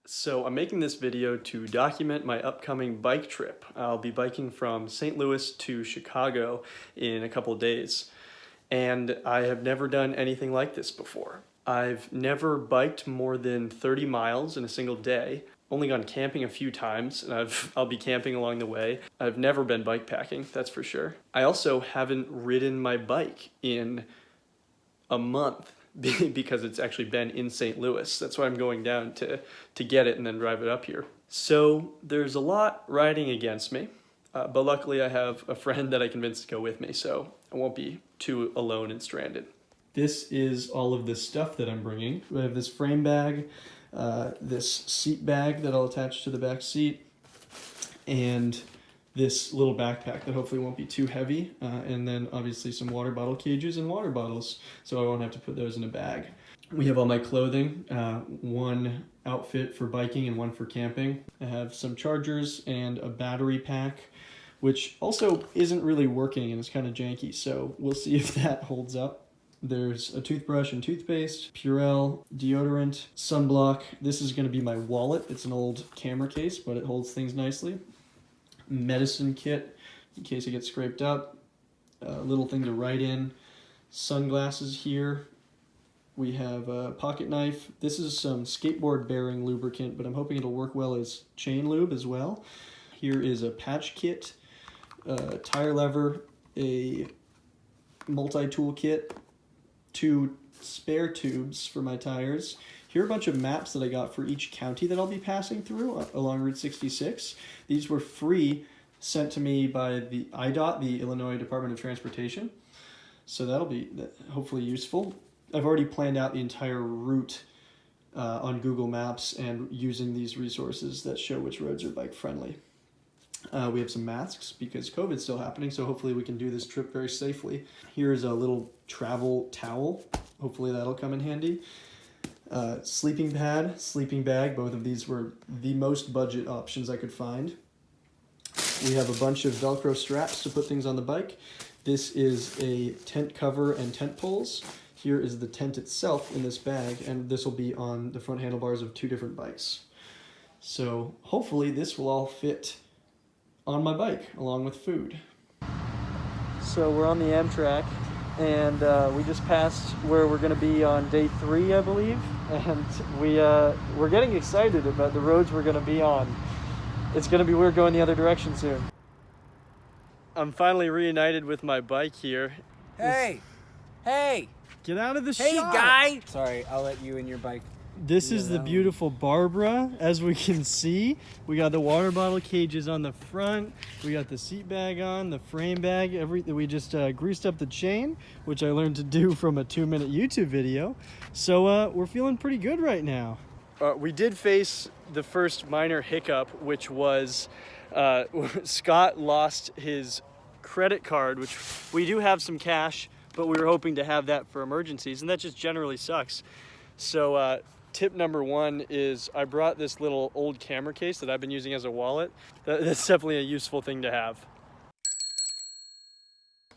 So I'm making this video to document my upcoming bike trip. I'll be biking from St. Louis to Chicago in a couple of days. And I have never done anything like this before. I've never biked more than 30 miles in a single day. Only gone camping a few times, and I'll be camping along the way. I've never been bikepacking, that's for sure. I also haven't ridden my bike in a month because it's actually been in St. Louis. That's why I'm going down to get it and then drive it up here. So there's a lot riding against me, but luckily I have a friend that I convinced to go with me, so I won't be too alone and stranded. This is all of the stuff that I'm bringing. I have this frame bag, this seat bag that I'll attach to the back seat, and this little backpack that hopefully won't be too heavy, and then obviously some water bottle cages and water bottles, so I won't have to put those in a bag. We have all my clothing, one outfit for biking and one for camping. I have some chargers and a battery pack, which also isn't really working and it's kind of janky, so we'll see if that holds up. There's a toothbrush and toothpaste, Purell, deodorant, sunblock. This is going to be my wallet. It's an old camera case, but it holds things nicely. Medicine kit in case it gets scraped up, a little thing to write in, sunglasses here. We have a pocket knife. This is some skateboard bearing lubricant, but I'm hoping it'll work well as chain lube as well. Here is a patch kit, a tire lever, a multi-tool kit, 2 spare tubes for my tires. Here are a bunch of maps that I got for each county that I'll be passing through along Route 66. These were free, sent to me by the IDOT, the Illinois Department of Transportation. So that'll be hopefully useful. I've already planned out the entire route on Google Maps and using these resources that show which roads are bike friendly. We have some masks because COVID's still happening, so hopefully we can do this trip very safely. Here's a little travel towel. Hopefully that'll come in handy. Sleeping pad, sleeping bag, both of these were the most budget options I could find. We have a bunch of Velcro straps to put things on the bike. This is a tent cover and tent poles. Here is the tent itself in this bag, and this will be on the front handlebars of 2 different bikes. So hopefully this will all fit on my bike along with food. So we're on the Amtrak, and we just passed where we're going to be on day 3, I believe, and we're getting excited about the roads we're going to be on. It's going to be weird going the other direction soon. I'm finally reunited with my bike here. Hey! Hey! Get out of the shot! Hey, guy! Sorry, I'll let you and your bike. This is the beautiful Barbara, as we can see. We got the water bottle cages on the front. We got the seat bag on, the frame bag. We just greased up the chain, which I learned to do from a 2-minute YouTube video. So we're feeling pretty good right now. We did face the first minor hiccup, which was Scott lost his credit card, which we do have some cash, but we were hoping to have that for emergencies, and that just generally sucks. So tip number 1 is I brought this little old camera case that I've been using as a wallet. That's definitely a useful thing to have.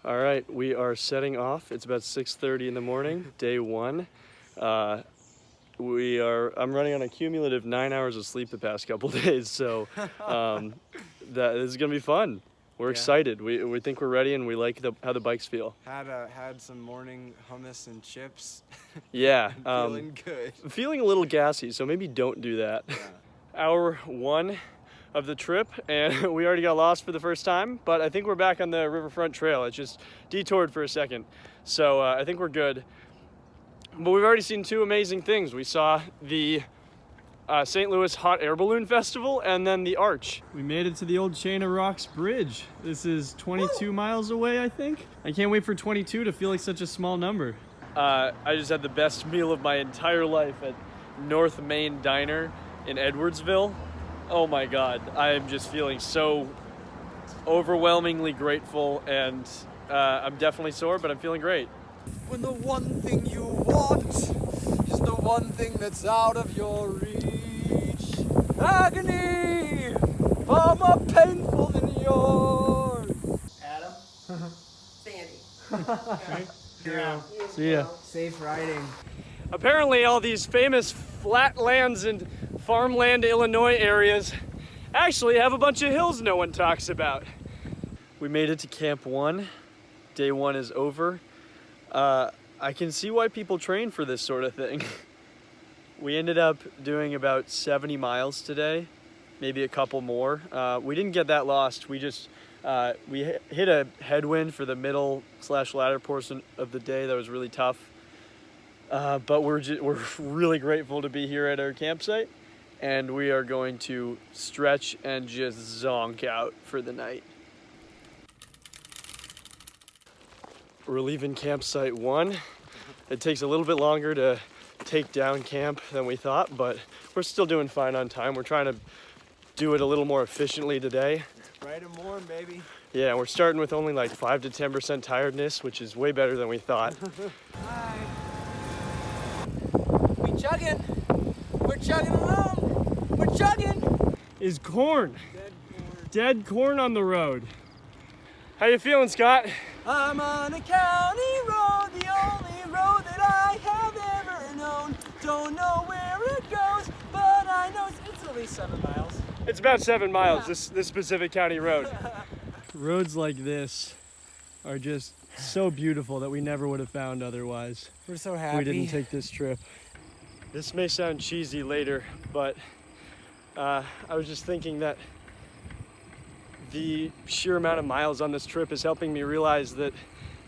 All right, we are setting off. It's about 6:30 in the morning, day 1. I'm running on a cumulative 9 hours of sleep the past couple days, so this is gonna be fun. We're excited. We think we're ready, and we like how the bikes feel. Had some morning hummus and chips. Yeah. Feeling good. Feeling a little gassy, so maybe don't do that. Yeah. Hour 1 of the trip, and we already got lost for the first time, but I think we're back on the Riverfront Trail. It just detoured for a second, so I think we're good. But we've already seen 2 amazing things. We saw the St. Louis Hot Air Balloon Festival, and then the Arch. We made it to the old Chain of Rocks Bridge. This is 22 miles away, I think. I can't wait for 22 to feel like such a small number. I just had the best meal of my entire life at North Main Diner in Edwardsville. Oh my God, I am just feeling so overwhelmingly grateful, and I'm definitely sore, but I'm feeling great. When the one thing you want is the one thing that's out of your reach. Agony, far more painful than yours. Adam? Sandy. Yeah. See ya. Safe riding. Apparently all these famous flatlands and farmland Illinois areas actually have a bunch of hills no one talks about. We made it to Camp 1. Day 1 is over. I can see why people train for this sort of thing. We ended up doing about 70 miles today, maybe a couple more. We didn't get that lost. We just we hit a headwind for the middle/latter portion of the day that was really tough. But we're really grateful to be here at our campsite, and we are going to stretch and just zonk out for the night. We're leaving campsite 1. It takes a little bit longer to take down camp than we thought, but we're still doing fine on time. We're trying to do it a little more efficiently today. It's bright and warm, baby. Yeah, we're starting with only like 5 to 10% tiredness, which is way better than we thought. Hi. We chugging. We're chugging along. We're chugging. Is corn. Dead corn. Dead corn on the road. How you feeling, Scott? I'm on a county road, the only road that I have ever known. Don't know where it goes, but I know it's at least 7 miles. It's about 7 miles, this specific county road. Roads like this are just so beautiful that we never would have found otherwise. We're so If happy. we didn't take this trip. This may sound cheesy later, but I was just thinking that the sheer amount of miles on this trip is helping me realize that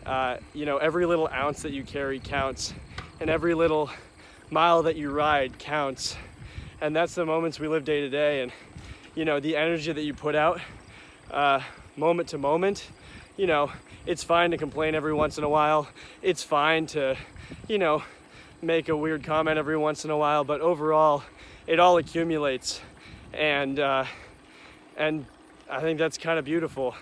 every little ounce that you carry counts, and every little mile that you ride counts. And that's the moments we live day to day, and the energy that you put out moment to moment. It's fine to complain every once in a while. It's fine to make a weird comment every once in a while, but overall it all accumulates, and I think that's kind of beautiful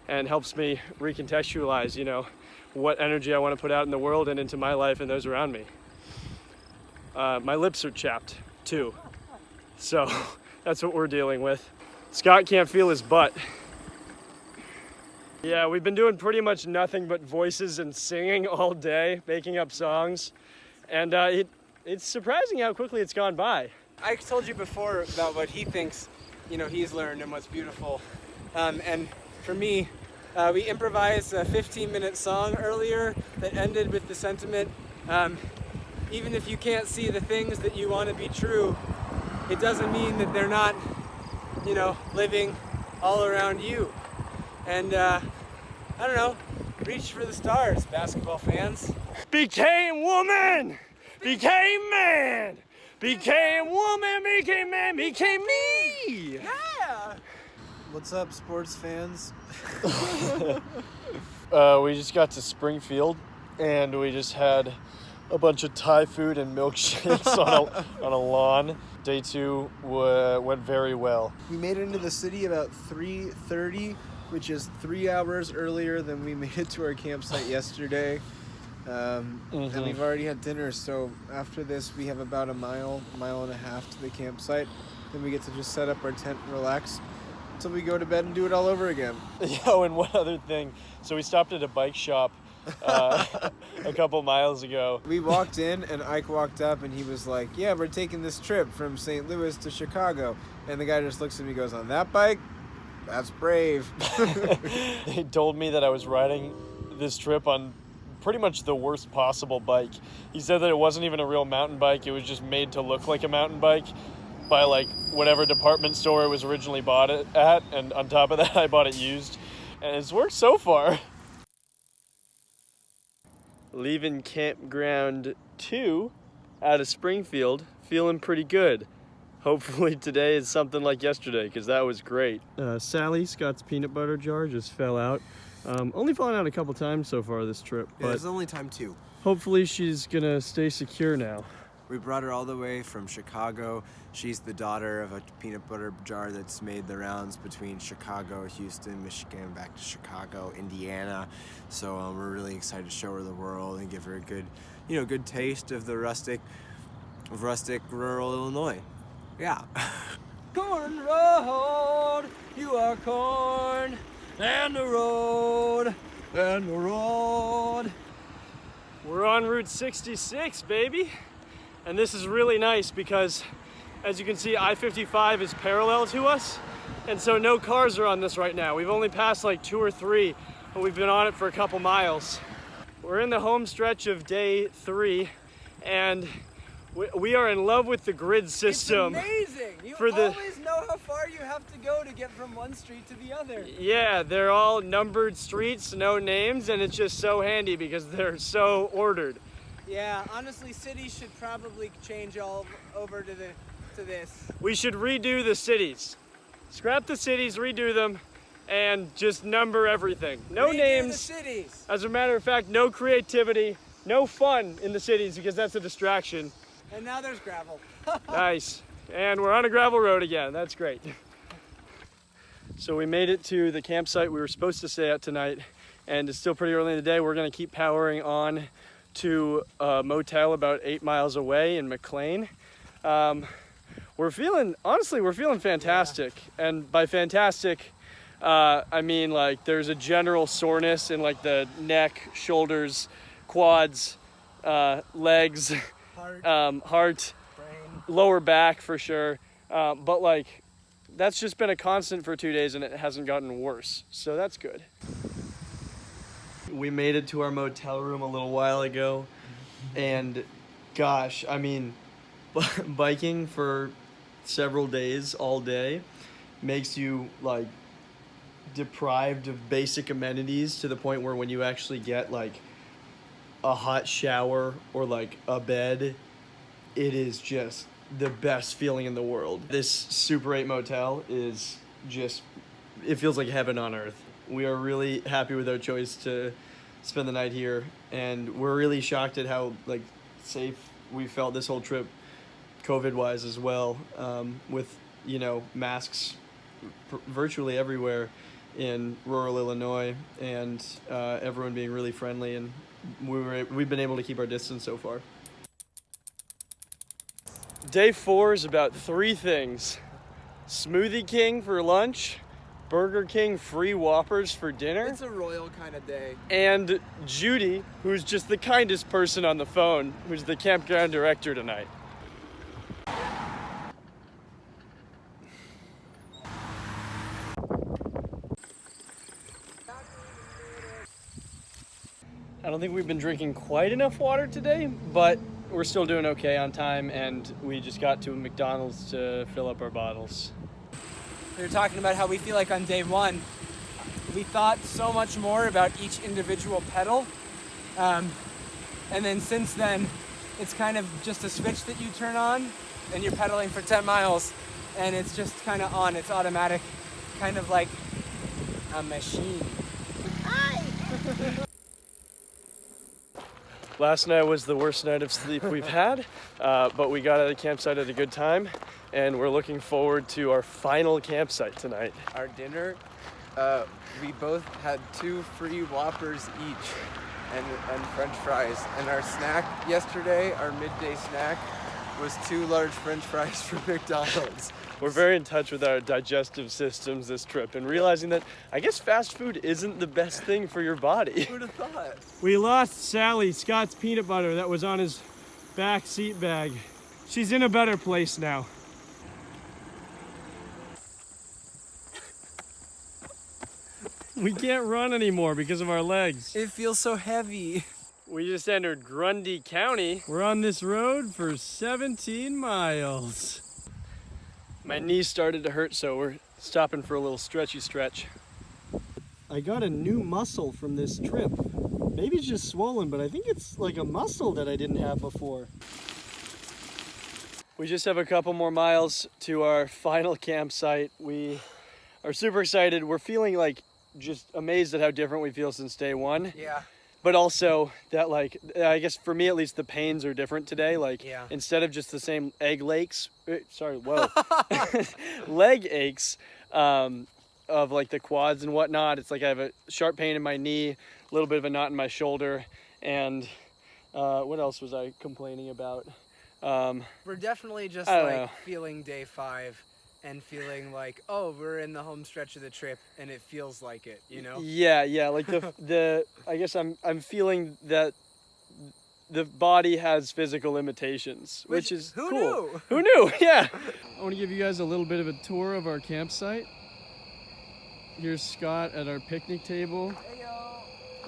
and helps me recontextualize, what energy I want to put out in the world and into my life and those around me. My lips are chapped too, so that's what we're dealing with. Scott can't feel his butt. Yeah, we've been doing pretty much nothing but voices and singing all day, making up songs, and it's surprising how quickly it's gone by. I told you before about what he thinks, he's learned and what's beautiful. And for me, we improvised a 15-minute song earlier that ended with the sentiment, even if you can't see the things that you want to be true, it doesn't mean that they're not, living all around you. And I don't know, reach for the stars, basketball fans. Became woman, became man, became woman, became man, became me. Yeah! What's up, sports fans? We just got to Springfield, and we just had a bunch of Thai food and milkshakes on a lawn. Day 2 went very well. We made it into the city about 3:30, which is 3 hours earlier than we made it to our campsite yesterday. And we've already had dinner, so after this we have about a mile and a half to the campsite. Then we get to just set up our tent and relax until we go to bed and do it all over again. And one other thing. So we stopped at a bike shop a couple miles ago. We walked in and Ike walked up and he was like, yeah, we're taking this trip from St. Louis to Chicago. And the guy just looks at me and goes, on that bike? That's brave. They told me that I was riding this trip on pretty much the worst possible bike. He said that it wasn't even a real mountain bike. It was just made to look like a mountain bike by like whatever department store it was originally bought it at. And on top of that, I bought it used. And it's worked so far. Leaving campground 2 out of Springfield, feeling pretty good. Hopefully today is something like yesterday, because that was great. Sally, Scott's peanut butter jar, just fell out. Only fallen out a couple times so far this trip, Yeah, but it's only time 2. hopefully she's gonna stay secure now. We brought her all the way from Chicago. She's the daughter of a peanut butter jar that's made the rounds between Chicago, Houston, Michigan, back to Chicago, Indiana. So we're really excited to show her the world and give her a good, good taste of the rustic rural Illinois. Yeah. Corn road, you are corn, and the road, and the road. We're on Route 66, baby. And this is really nice because As you can see, I-55 is parallel to us, and so no cars are on this right now. We've only passed like 2 or 3, and we've been on it for a couple miles. We're in the home stretch of day 3, and we are in love with the grid system. It's amazing. You always know how far you have to go to get from one street to the other. Yeah, they're all numbered streets, no names, and it's just so handy because they're so ordered. Yeah, honestly, cities should probably change all over to this. We should redo the cities. Scrap the cities, redo them, and just number everything. No Redo names. the cities. As a matter of fact, no creativity, no fun in the cities because that's a distraction. And now there's gravel. Nice. And we're on a gravel road again. That's great. So we made it to the campsite we were supposed to stay at tonight, and it's still pretty early in the day. We're going to keep powering on to a motel about 8 miles away in McLean. We're feeling fantastic. Yeah. And by fantastic, I mean like there's a general soreness in like the neck, shoulders, quads, legs, heart, brain, lower back for sure. But like that's just been a constant for 2 days and it hasn't gotten worse. So that's good. We made it to our motel room a little while ago, and gosh, I mean, biking for several days all day makes you like deprived of basic amenities to the point where when you actually get like a hot shower or like a bed, it is just the best feeling in the world. This Super 8 motel is just, it feels like heaven on earth. We are really happy with our choice to spend the night here, and we're really shocked at how like safe we felt this whole trip, COVID-wise as well, with masks virtually everywhere in rural Illinois, and everyone being really friendly, and we've been able to keep our distance so far. Day 4 is about 3 things: Smoothie King for lunch, Burger King free Whoppers for dinner. It's a royal kind of day. And Judy, who's just the kindest person on the phone, who's the campground director tonight. I don't think we've been drinking quite enough water today, but we're still doing okay on time, and we just got to a McDonald's to fill up our bottles. We were talking about how we feel like on day 1, we thought so much more about each individual pedal. And then since then, it's kind of just a switch that you turn on and you're pedaling for 10 miles and it's just kind of on, it's automatic, kind of like a machine. Hi! Last night was the worst night of sleep we've had, but we got out of the campsite at a good time, and we're looking forward to our final campsite tonight. Our dinner, we both had 2 free Whoppers each and French fries. And our snack yesterday, our midday snack, was 2 large French fries from McDonald's. We're very in touch with our digestive systems this trip, and realizing that I guess fast food isn't the best thing for your body. Who'd have thought? We lost Sally, Scott's peanut butter that was on his back seat bag. She's in a better place now. We can't run anymore because of our legs. It feels so heavy. We just entered Grundy County. We're on this road for 17 miles. My knees started to hurt, so we're stopping for a little stretchy stretch. I got a new muscle from this trip. Maybe it's just swollen, but I think it's like a muscle that I didn't have before. We just have a couple more miles to our final campsite. We are super excited. We're feeling like just amazed at how different we feel since day 1. Yeah. But also that, like, I guess for me at least, the pains are different today. Like, Yeah. instead of just the same leg aches of like the quads and whatnot, it's like I have a sharp pain in my knee, a little bit of a knot in my shoulder, and what else was I complaining about? We're definitely just I don't like know. feeling day 5 and feeling like, oh, we're in the home stretch of the trip and it feels like it, you know? Yeah, like the I guess I'm feeling that the body has physical limitations, which is who cool. knew? Who knew? Yeah. I want to give you guys a little bit of a tour of our campsite. Here's Scott at our picnic table.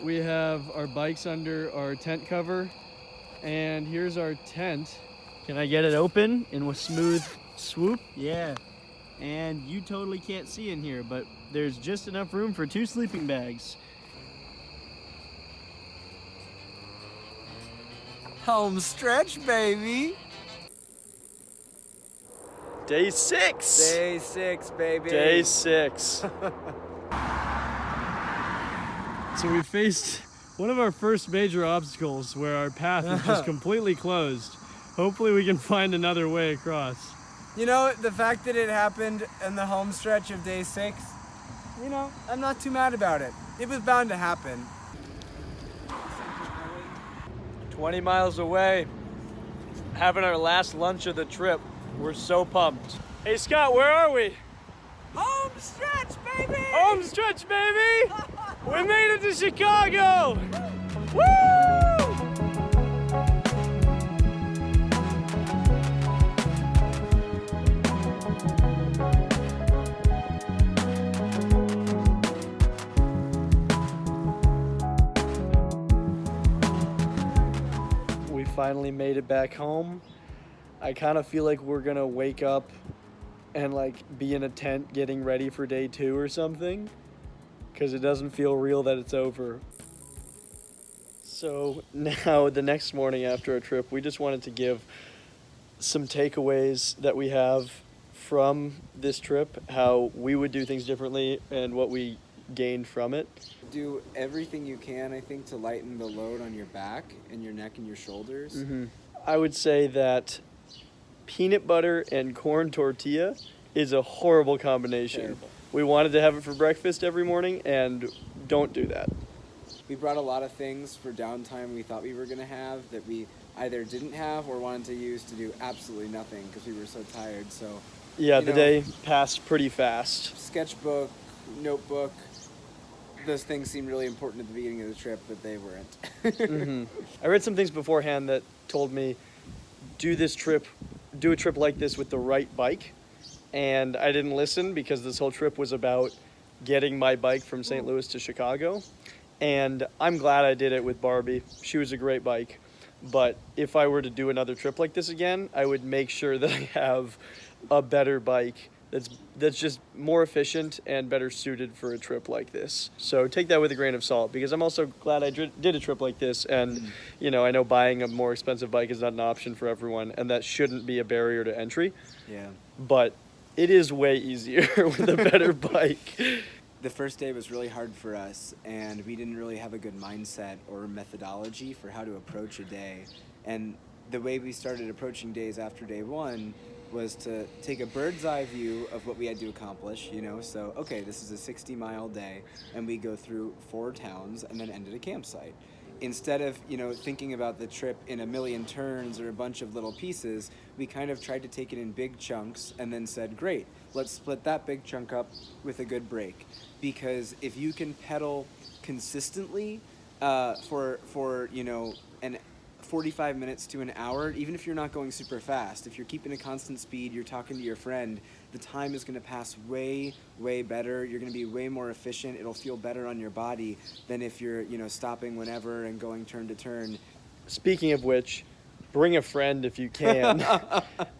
We have our bikes under our tent cover, and here's our tent. Can I get it open in a smooth swoop? Yeah. And you totally can't see in here, but there's just enough room for 2 sleeping bags. Home stretch, baby. Day 6. Day 6, baby. Day 6. So we faced one of our first major obstacles where our path is just completely closed. Hopefully we can find another way across. You know, the fact that it happened in the home stretch of day 6, you know, I'm not too mad about it. It was bound to happen. 20 miles away, having our last lunch of the trip. We're so pumped. Hey Scott, where are we? Home stretch, baby! Home stretch, baby! We made it to Chicago! Woo! We finally made it back home. I kind of feel like we're gonna wake up and like be in a tent getting ready for day 2 or something, because it doesn't feel real that it's over. So now the next morning after our trip, we just wanted to give some takeaways that we have from this trip, how we would do things differently and what we gained from it. Do everything you can, I think, to lighten the load on your back and your neck and your shoulders. I would say that peanut butter and corn tortilla is a horrible combination. Terrible. We wanted to have it for breakfast every morning, and don't do that. We brought a lot of things for downtime we thought we were going to have that we either didn't have or wanted to use to do absolutely nothing because we were so tired. So Yeah, the day passed pretty fast. sketchbook, notebook, those things seemed really important at the beginning of the trip, but they weren't. I read some things beforehand that told me do a trip like this with the right bike, and I didn't listen because this whole trip was about getting my bike from St. Louis to Chicago, and I'm glad I did it with Barbie. She was a great bike, but if I were to do another trip like this again, I would make sure that I have a better bike that's just more efficient and better suited for a trip like this. So take that with a grain of salt, because I'm also glad I did a trip like this, and I know buying a more expensive bike is not an option for everyone, and that shouldn't be a barrier to entry. Yeah. But it is way easier with a better bike. The first day was really hard for us, and we didn't really have a good mindset or methodology for how to approach a day. And the way we started approaching days after day 1 was to take a bird's eye view of what we had to accomplish, so okay, this is a 60-mile day, and we go through 4 towns and then end at a campsite. Instead of thinking about the trip in a million turns or a bunch of little pieces, we kind of tried to take it in big chunks and then said, great, let's split that big chunk up with a good break. Because if you can pedal consistently for 45 minutes to an hour, even if you're not going super fast, if you're keeping a constant speed, you're talking to your friend, the time is going to pass way, way better. You're going to be way more efficient. It'll feel better on your body than if you're, stopping whenever and going turn to turn. Speaking of which, bring a friend if you can.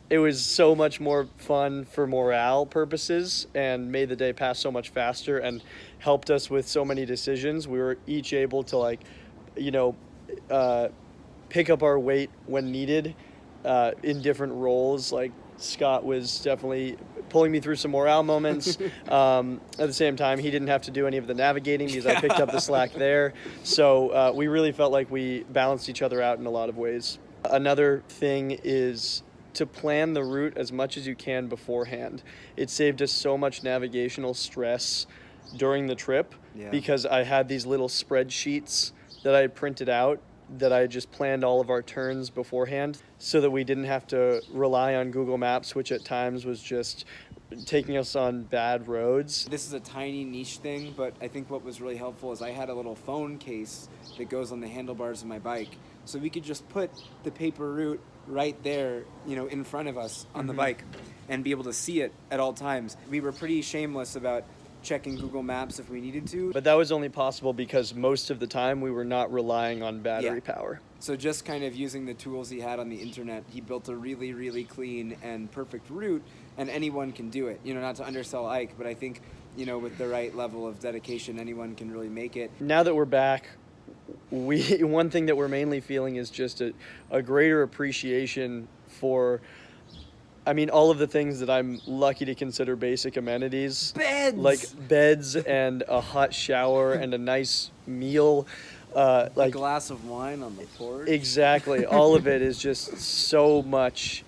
It was so much more fun for morale purposes and made the day pass so much faster and helped us with so many decisions. We were each able to pick up our weight when needed in different roles. Like Scott was definitely pulling me through some morale moments. At the same time, he didn't have to do any of the navigating because I picked up the slack there. So we really felt like we balanced each other out in a lot of ways. Another thing is to plan the route as much as you can beforehand. It saved us so much navigational stress during the trip because I had these little spreadsheets that I printed out that I just planned all of our turns beforehand so that we didn't have to rely on Google Maps, which at times was just taking us on bad roads. This is a tiny niche thing, but I think what was really helpful is I had a little phone case that goes on the handlebars of my bike. So we could just put the paper route right there, in front of us on the bike and be able to see it at all times. We were pretty shameless about checking Google Maps if we needed to. But that was only possible because most of the time we were not relying on battery power. So just kind of using the tools he had on the internet, he built a really, really clean and perfect route, and anyone can do it. Not to undersell Ike, but I think, with the right level of dedication, anyone can really make it. Now that we're back, one thing that we're mainly feeling is just a greater appreciation for, all of the things that I'm lucky to consider basic amenities. Beds! Like beds and a hot shower and a nice meal. A glass of wine on the porch. Exactly. All of it is just so much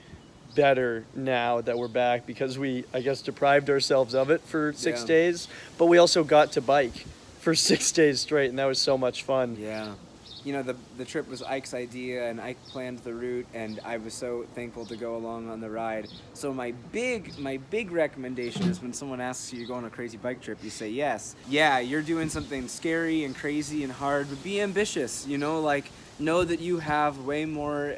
better now that we're back because we, I guess, deprived ourselves of it for 6 days. But we also got to bike for 6 days straight, and that was so much fun. Yeah. The trip was Ike's idea, and Ike planned the route, and I was so thankful to go along on the ride. So my big recommendation is when someone asks you to go on a crazy bike trip, you say yes. Yeah, you're doing something scary and crazy and hard, but be ambitious, know that you have way more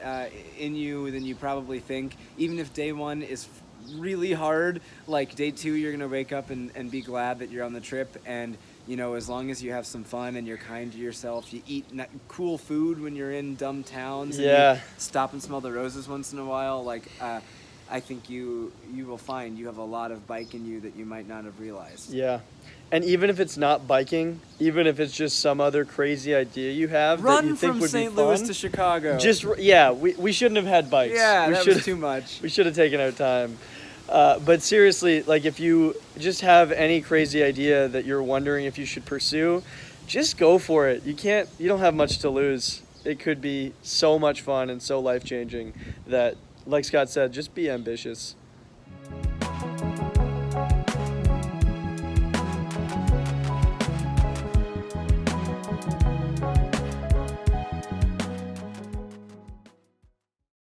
in you than you probably think. Even if day one is really hard, like day two, you're gonna wake up and be glad that you're on the trip. And as long as you have some fun and you're kind to yourself, you eat cool food when you're in dumb towns, and you stop and smell the roses once in a while, I think you will find you have a lot of bike in you that you might not have realized. Yeah. And even if it's not biking, even if it's just some other crazy idea you have that you think would be fun. Run from St. Louis to Chicago. We shouldn't have had bikes. Yeah, that was too much. We should have taken our time. But seriously, if you just have any crazy idea that you're wondering if you should pursue, just go for it. You don't have much to lose. It could be so much fun and so life-changing that, like Scott said, just be ambitious.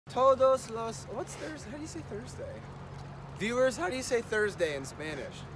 Todos los... What's Thursday? How do you say Thursday? Viewers, how do you say Thursday in Spanish?